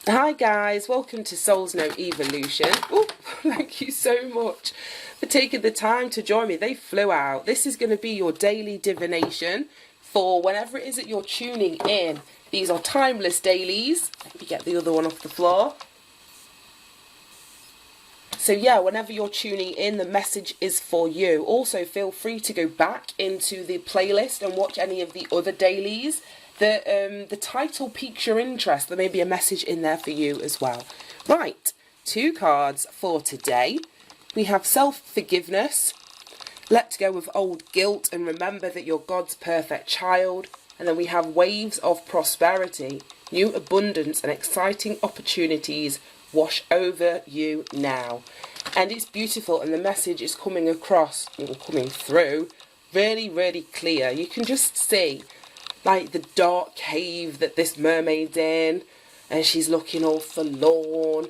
Hi guys, welcome to Soul's No Evolution. Oh, thank you so much for taking the time to join me. They flew out. This is going to be your daily divination for whenever it is that you're tuning in. These are timeless dailies. Let me get the other one off the floor. So yeah, whenever you're tuning in, the message is for you. Also, feel free to go back into the playlist and watch any of the other dailies. The title piques your interest. There may be a message in there for you as well. Right, 2 cards for today. We have self-forgiveness. Let go of old guilt and remember that you're God's perfect child. And then we have waves of prosperity, new abundance and exciting opportunities wash over you now. And it's beautiful, and the message is coming across, or coming through, really, really clear. You can just see like the dark cave that this mermaid's in, and she's looking all forlorn.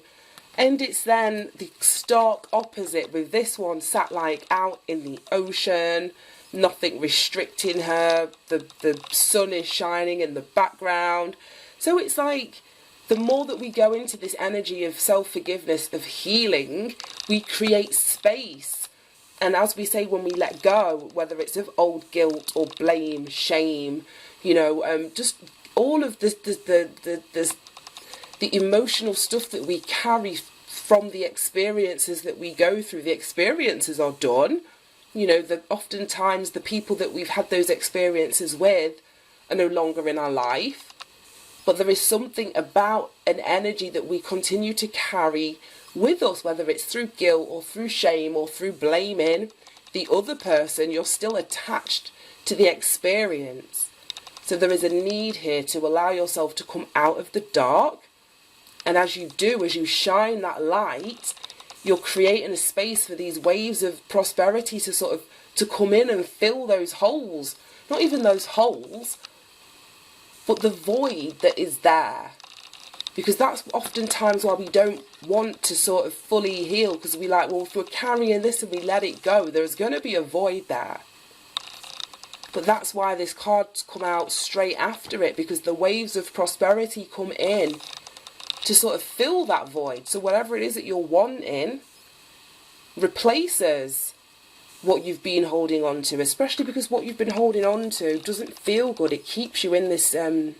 And it's then the stark opposite with this one sat like out in the ocean, nothing restricting her, the sun is shining in the background. So it's like the more that we go into this energy of self-forgiveness, of healing, we create space. And as we say, when we let go, whether it's of old guilt or blame, shame, you know, just all of this, the emotional stuff that we carry from the experiences that we go through. The experiences are done. You know, that oftentimes the people that we've had those experiences with are no longer in our life. But there is something about an energy that we continue to carry with us, whether it's through guilt or through shame or through blaming the other person. You're still attached to the experience. So there is a need here to allow yourself to come out of the dark. And as you do, as you shine that light, you're creating a space for these waves of prosperity to sort of to come in and fill those holes. Not even those holes, but the void that is there. Because that's oftentimes why we don't want to sort of fully heal, because we like, well, if we're carrying this and we let it go, there's going to be a void there. But that's why this card's come out straight after it, because the waves of prosperity come in to sort of fill that void. So whatever it is that you're wanting replaces what you've been holding on to, especially because what you've been holding on to doesn't feel good. It keeps you in this in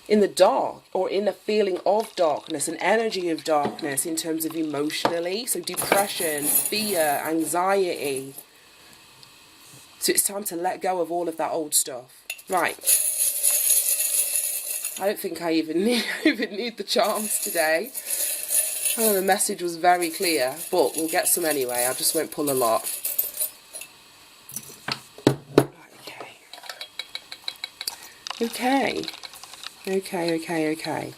the dark, or in a feeling of darkness, an energy of darkness in terms of emotionally. So depression, fear, anxiety. So it's time to let go of all of that old stuff. Right. I don't think I even need the charms today. Oh, the message was very clear, but we'll get some anyway. I just won't pull a lot. Okay. Okay.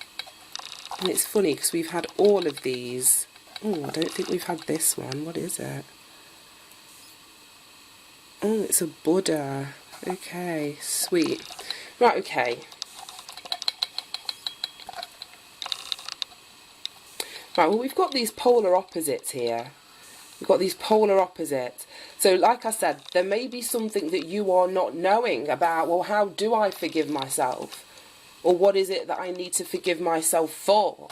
And it's funny because we've had all of these. Oh, I don't think we've had this one. What is it? Oh, it's a Buddha. Okay, sweet. Right, okay. Right, well, we've got these polar opposites here. We've got these polar opposites. So, like I said, there may be something that you are not knowing about. Well, how do I forgive myself? Or what is it that I need to forgive myself for?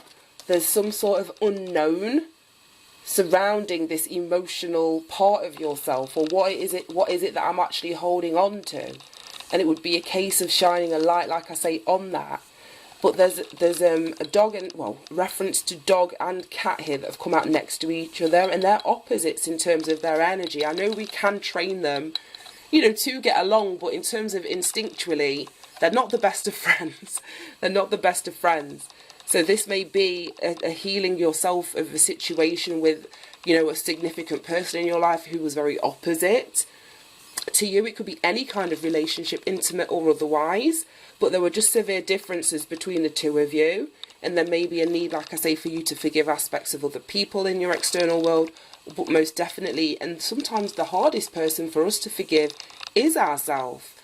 There's some sort of unknown surrounding this emotional part of yourself, or what is it that I'm actually holding on to? And it would be a case of shining a light, like I say, on that. But there's a dog and, well, reference to dog and cat here that have come out next to each other, and they're opposites in terms of their energy. I know we can train them, you know, to get along, but in terms of instinctually, they're not the best of friends. They're not the best of friends. So this may be a healing yourself of a situation with, you know, a significant person in your life who was very opposite to you. It could be any kind of relationship, intimate or otherwise, but there were just severe differences between the two of you. And there may be a need, like I say, for you to forgive aspects of other people in your external world, but most definitely, and sometimes the hardest person for us to forgive is ourselves.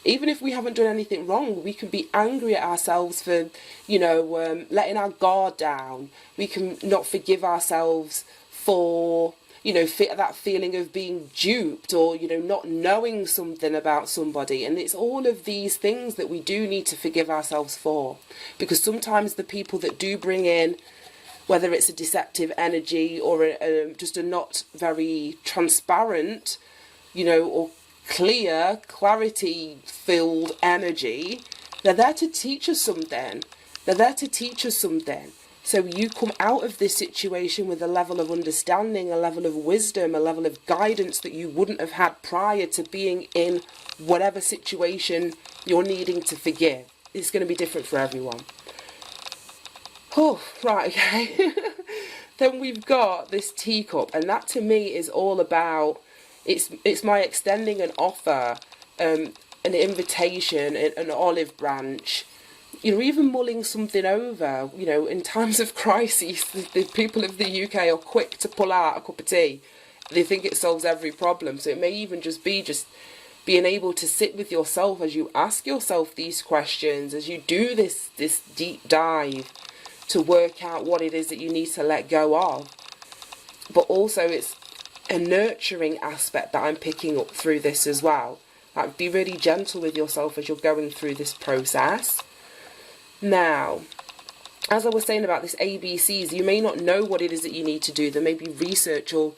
Even if we haven't done anything wrong, we can be angry at ourselves for, you know, letting our guard down. We can not forgive ourselves for, that feeling of being duped, or, not knowing something about somebody. And it's all of these things that we do need to forgive ourselves for. Because sometimes the people that do bring in, whether it's a deceptive energy or just a not very transparent, or clarity-filled energy, they're there to teach us something. They're there to teach us something. So you come out of this situation with a level of understanding, a level of wisdom, a level of guidance that you wouldn't have had prior to being in whatever situation you're needing to forgive. It's going to be different for everyone. Oh, right, okay. Then we've got this teacup, and that to me is all about, it's my extending an offer, an invitation, an olive branch, even mulling something over. In times of crisis, the people of the UK are quick to pull out a cup of tea. They think it solves every problem. So it may even just be being able to sit with yourself as you ask yourself these questions, as you do this deep dive to work out what it is that you need to let go of. But also it's a nurturing aspect that I'm picking up through this as well. Like, be really gentle with yourself as you're going through this process. Now, as I was saying about this ABCs, you may not know what it is that you need to do. There may be research or,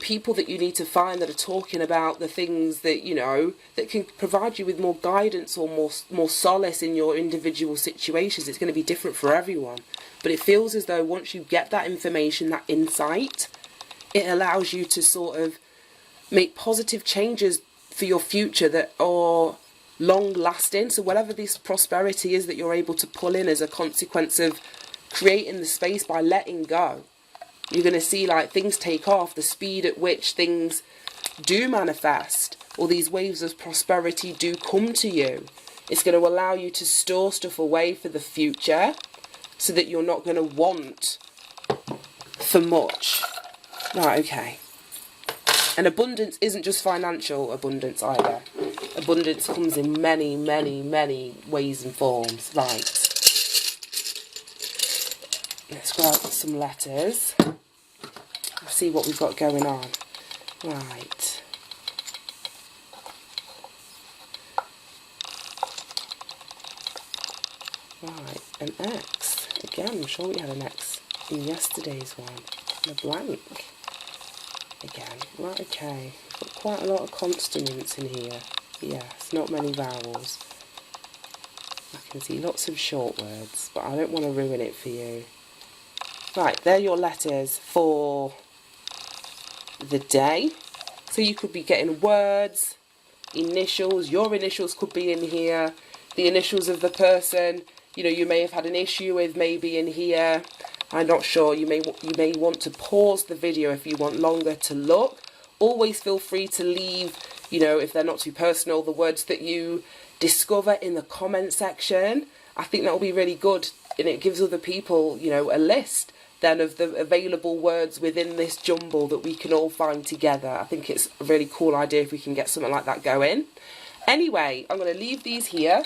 people that you need to find that are talking about the things that, that can provide you with more guidance or more solace in your individual situations. It's going to be different for everyone. But it feels as though once you get that information, that insight, it allows you to sort of make positive changes for your future that are long lasting. So whatever this prosperity is that you're able to pull in as a consequence of creating the space by letting go, you're going to see like things take off, the speed at which things do manifest, or these waves of prosperity do come to you. It's going to allow you to store stuff away for the future so that you're not going to want for much. Right, okay. And abundance isn't just financial abundance either. Abundance comes in many, many, many ways and forms. Right. Let's grab some letters. Let's see what we've got going on. Right. Right, an X. Again, I'm sure we had an X in yesterday's one. And a blank. Again. Right, okay. We've got quite a lot of consonants in here. Yes, not many vowels. I can see lots of short words, but I don't want to ruin it for you. Right, they're your letters for the day. So you could be getting words, initials. Your initials could be in here. The initials of the person, you may have had an issue with, maybe in here. I'm not sure. You may want to pause the video if you want longer to look. Always feel free to leave, if they're not too personal, the words that you discover in the comment section. I think that will be really good, and it gives other people, a list then of the available words within this jumble that we can all find together. I think it's a really cool idea if we can get something like that going. Anyway, I'm going to leave these here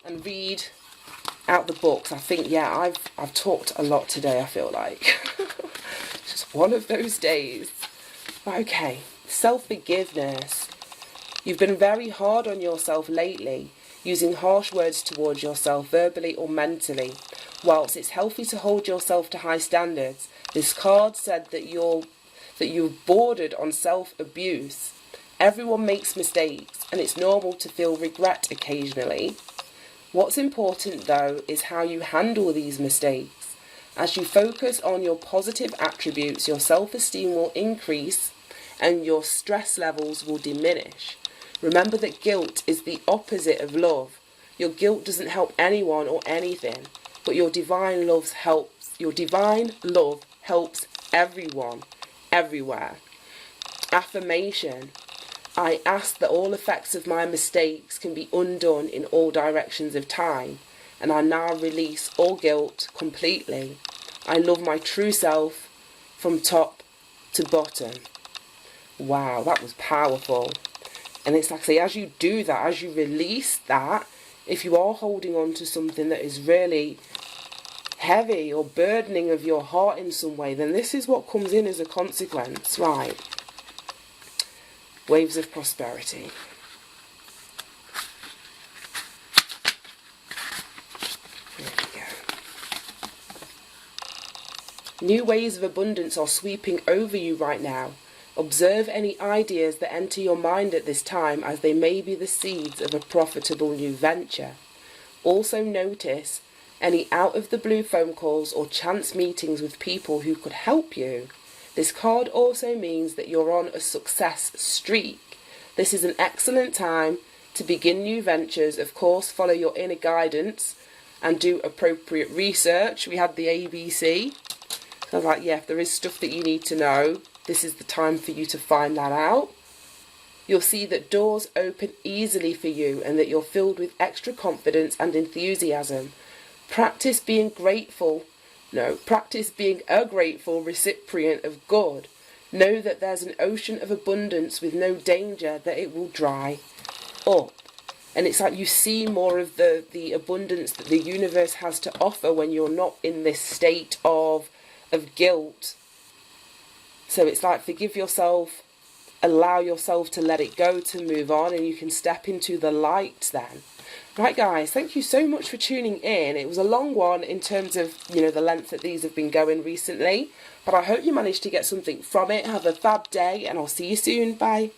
and read out the books. I think, I've talked a lot today, I feel like. It's just one of those days. Okay, self-forgiveness. You've been very hard on yourself lately, using harsh words towards yourself, verbally or mentally. Whilst it's healthy to hold yourself to high standards, this card said that you've bordered on self-abuse. Everyone makes mistakes, and it's normal to feel regret occasionally. What's important, though, is how you handle these mistakes. As you focus on your positive attributes, your self-esteem will increase and your stress levels will diminish. Remember that guilt is the opposite of love. Your guilt doesn't help anyone or anything, but your divine love helps everyone, everywhere. Affirmation. I ask that all effects of my mistakes can be undone in all directions of time, and I now release all guilt completely. I love my true self from top to bottom. Wow, that was powerful. And it's actually, as you do that, as you release that, if you are holding on to something that is really heavy or burdening of your heart in some way, then this is what comes in as a consequence. Right. Waves of prosperity. There we go. New waves of abundance are sweeping over you right now. Observe any ideas that enter your mind at this time, as they may be the seeds of a profitable new venture. Also notice any out-of-the-blue phone calls or chance meetings with people who could help you. This card also means that you're on a success streak. This is an excellent time to begin new ventures. Of course, follow your inner guidance and do appropriate research. We had the ABC. So I was like, yeah, if there is stuff that you need to know, this is the time for you to find that out. You'll see that doors open easily for you and that you're filled with extra confidence and enthusiasm. Practice being a grateful recipient of good. Know that there's an ocean of abundance with no danger that it will dry up. And it's like you see more of the abundance that the universe has to offer when you're not in this state of guilt. So it's like, forgive yourself, allow yourself to let it go, to move on, and you can step into the light then. Right, guys, thank you so much for tuning in. It was a long one in terms of, the length that these have been going recently. But I hope you managed to get something from it. Have a fab day, and I'll see you soon. Bye.